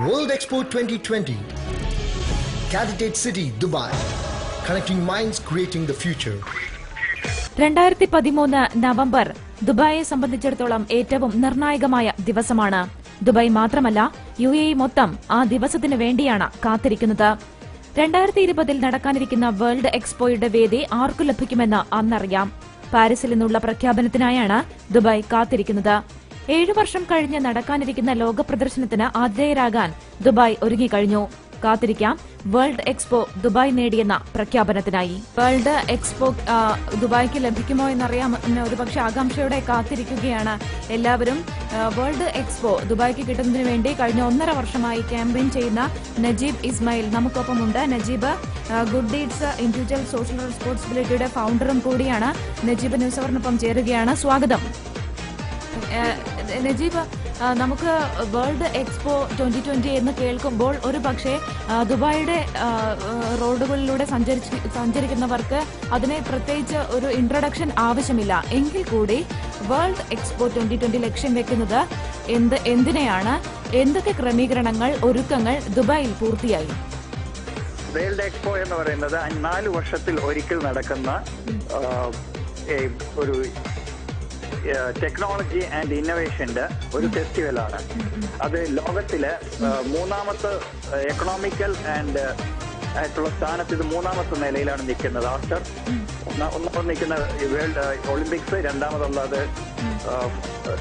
World Expo 2020, Candidate City, Dubai, connecting minds, creating the future. 2013 November ദുബായിയെ സംബന്ധിച്ചിടത്തോളം ഏറ്റവും നിർണായകമായ ദിവസമാണ്. ദുബായ് മാത്രമല്ല UAE മൊത്തം ആ ദിവസത്തിന് വേണ്ടിയാണ് കാത്തിരിക്കുന്നത്. 2020 നടക്കാനിരിക്കുന്ന വേൾഡ് എക്സ്പോയുടെ വേദി ആർക്കു ലഭിക്കുമെന്ന് അന്നറിയാം. പാരീസിൽ നിന്നുള്ള പ്രഖ്യാപനത്തിനായാണ് ദുബായ് കാത്തിരിക്കുന്നത്. 7 വർഷം കഴിഞ്ഞ് നടക്കാനിരിക്കുന്ന ലോക പ്രദർശനത്തിന് ആതിഥേയരാകാൻ ദുബായ് ഒരുങ്ങിക്കഴിഞ്ഞു. കാത്തിരിക്കാം വേൾഡ് എക്സ്പോ ദുബായ് നേടിയെന്ന പ്രഖ്യാപനത്തിനായി. വേൾഡ് എക്സ്പോ ദുബായ്ക്ക് ലഭിക്കുമോ എന്നറിയാമെന്ന് ഒരുപക്ഷെ ആകാംക്ഷയോടെ കാത്തിരിക്കുകയാണ് എല്ലാവരും. വേൾഡ് എക്സ്പോ ദുബായ്ക്ക് കിട്ടുന്നതിന് വേണ്ടി കഴിഞ്ഞ 1.5 വർഷമായി ക്യാമ്പയിൻ ചെയ്യുന്ന നജീബ് ഇസ്മായിൽ നമുക്കൊപ്പമുണ്ട്. Najeeb good deeds individual social റെസ്പോൺസിബിലിറ്റിയുടെ ഫൗണ്ടറും കൂടിയാണ്. നജീബ് ന്യൂസ് അവറിനൊപ്പം ചേരുകയാണ്. സ്വാഗതം. നജീബ്, നമുക്ക് വേൾഡ് എക്സ്പോ 2020 എന്ന് കേൾക്കുമ്പോൾ ഒരു പക്ഷേ ദുബായിയുടെ റോഡുകളിലൂടെ സഞ്ചരിക്കുന്നവർക്ക് അതിനെ പ്രത്യേകിച്ച് ഒരു ഇൻട്രൊഡക്ഷൻ ആവശ്യമില്ല. എങ്കിൽ കൂടി വേൾഡ് എക്സ്പോ 2020 ലക്ഷ്യം വെക്കുന്നത് എന്തിനെയാണ്? എന്തൊക്കെ ക്രമീകരണങ്ങൾ, ഒരുക്കങ്ങൾ ദുബായിൽ പൂർത്തിയായി? വേൾഡ് എക്സ്പോ എന്ന് പറയുന്നത് 4 വർഷത്തിൽ ഒരിക്കൽ നടക്കുന്ന ഒരു ടെക്നോളജി ആൻഡ് ഇന്നോവേഷന്റെ ഒരു ഫെസ്റ്റിവലാണ്. അത് ലോകത്തിലെ 3ാമത്തെ എക്കണോമിക്കൽ ആൻഡ് ആയിട്ടുള്ള സ്ഥാനത്ത് ഇത് 3ാമത്തെ നിലയിലാണ് നിൽക്കുന്നത്. ആഫ്റ്റർ ഒന്നാമത് നിൽക്കുന്ന വേൾഡ് ഒളിമ്പിക്സ്, രണ്ടാമതുള്ളത്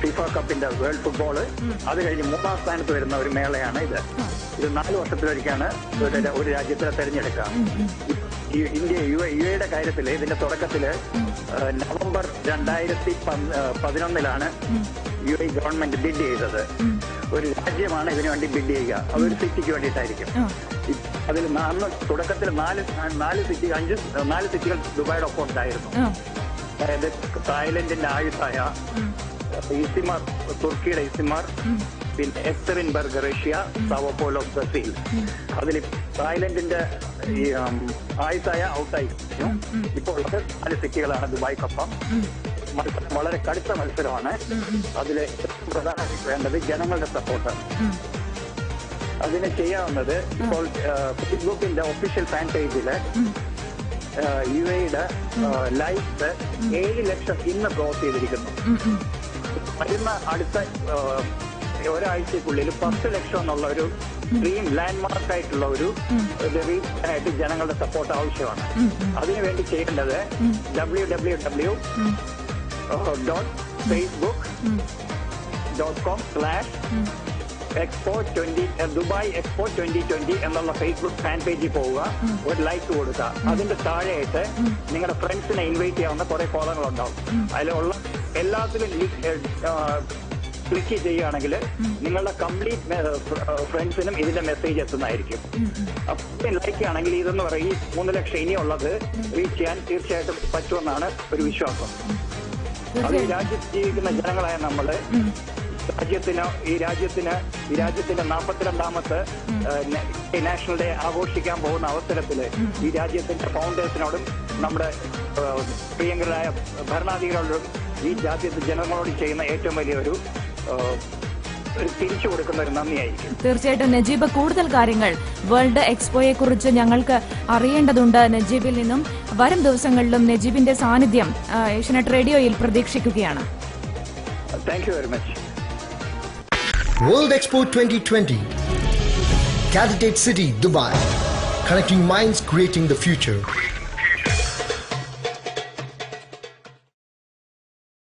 ഫിഫ കപ്പിന്റെ വേൾഡ് ഫുട്ബോള്, അത് കഴിഞ്ഞ് 3ാം സ്ഥാനത്ത് വരുന്ന ഒരു മേളയാണ് ഇത്. 4 വർഷത്തിലൊരിക്കാണ് ഒരു രാജ്യത്തിനെ തെരഞ്ഞെടുക്കുക. ഇന്ത്യ യുഎയുടെ കാര്യത്തിൽ ഇതിന്റെ തുടക്കത്തില് നവംബർ 2011 UAE ഗവൺമെന്റ് ബിഡ് ചെയ്തത്. ഒരു രാജ്യമാണ് ഇതിനു വേണ്ടി ബിഡ് ചെയ്യുക. അതൊരു സിറ്റിക്ക് വേണ്ടിയിട്ടായിരിക്കും. അതിൽ അന്ന് തുടക്കത്തിൽ 4 സിറ്റികൾ ദുബായിയുടെ ഒപ്പം ഉണ്ടായിരുന്നു. അതായത് തായ്ലൻഡിന്റെ ആയുത്തായ ഇസിമാർ, തുർക്കിയുടെ ഇസിമാർ, പിന്നെ എക്തറിൻബർഗ് റഷ്യ, സാവോപോലോ ബ്രസീൽ. അതിൽ തായ്ലൻഡിന്റെ ഈ ആയുത്തായ ഔട്ടായി. ഇപ്പോൾ ഉള്ളത് 4 സിറ്റികളാണ് ദുബായ്ക്കൊപ്പം. വളരെ കടുത്ത മത്സരമാണ്. അതിൽ പ്രധാനമായിട്ട് വേണ്ടത് ജനങ്ങളുടെ സപ്പോർട്ട്. അതിന് ചെയ്യാവുന്നത് ഇപ്പോൾ ഫേസ്ബുക്കിന്റെ ഒഫീഷ്യൽ ഫാൻ പേജില് UAEയുടെ ലൈക്സ് 7 ലക്ഷം ഇന്ന് ക്രോസ് ചെയ്തിരിക്കുന്നു. വരുന്ന അടുത്ത ഒരാഴ്ചക്കുള്ളിൽ 10 ലക്ഷം എന്നുള്ള ഒരു ഡ്രീം ലാൻഡ്മാർക്ക് ആയിട്ടുള്ള ഒരു റീച്ചായിട്ട് ജനങ്ങളുടെ സപ്പോർട്ട് ആവശ്യമാണ്. അതിനുവേണ്ടി ചെയ്യേണ്ടത് www.facebook.com/Dubai Expo 2020 എന്നുള്ള ഫേസ്ബുക്ക് ഫാൻ പേജിൽ പോവുക, ഒരു ലൈക്ക് കൊടുക്കുക. അതിന്റെ താഴെയായിട്ട് നിങ്ങളുടെ ഫ്രണ്ട്സിനെ ഇൻവൈറ്റ് ചെയ്യാവുന്ന കുറെ കോളങ്ങൾ ഉണ്ടാവും. അതിലുള്ള എല്ലാത്തിലും ക്ലിക്ക് ചെയ്യുകയാണെങ്കിൽ നിങ്ങളുടെ കംപ്ലീറ്റ് ഫ്രണ്ട്സിനും ഇതിന്റെ മെസ്സേജ് എത്തുന്നതായിരിക്കും. അപ്പം ലൈക്ക് ആണെങ്കിൽ ഇതെന്ന് പറയും, ഈ 3 ലക്ഷം ഇനിയുള്ളത് റീച്ച് ചെയ്യാൻ തീർച്ചയായിട്ടും പറ്റുമെന്നാണ് ഒരു വിശ്വാസം. അത് ഈ രാജ്യത്ത് ജീവിക്കുന്ന ജനങ്ങളായ നമ്മള് ഈ രാജ്യത്തിന്റെ 42ാമത്തെ നാഷണൽ ഡേ ആഘോഷിക്കാൻ പോകുന്ന അവസരത്തില് ഈ രാജ്യത്തിന്റെ ഫൗണ്ടേഴ്സിനോടും നമ്മുടെ പ്രിയങ്കരായ ഭരണാധികാരികളോടും ഈ രാജ്യത്തെ ജനങ്ങളോട് ചെയ്യുന്ന ഏറ്റവും വലിയൊരു തിരിച്ചു കൊടുക്കുന്ന ഒരു നന്ദിയായിരിക്കും. തീർച്ചയായിട്ടും നജീബ്, കൂടുതൽ കാര്യങ്ങൾ വേൾഡ് എക്സ്പോയെ കുറിച്ച് ഞങ്ങൾക്ക് അറിയേണ്ടതുണ്ട്. നജീബിൽ നിന്നും വരും ദിവസങ്ങളിലും നജീബിന്റെ സാന്നിധ്യം ഏഷ്യാനെറ്റ് റേഡിയോയിൽ പ്രതീക്ഷിക്കുകയാണ്. Thank you very much. World Expo 2020, Candidate City, Dubai, connecting minds, creating the future.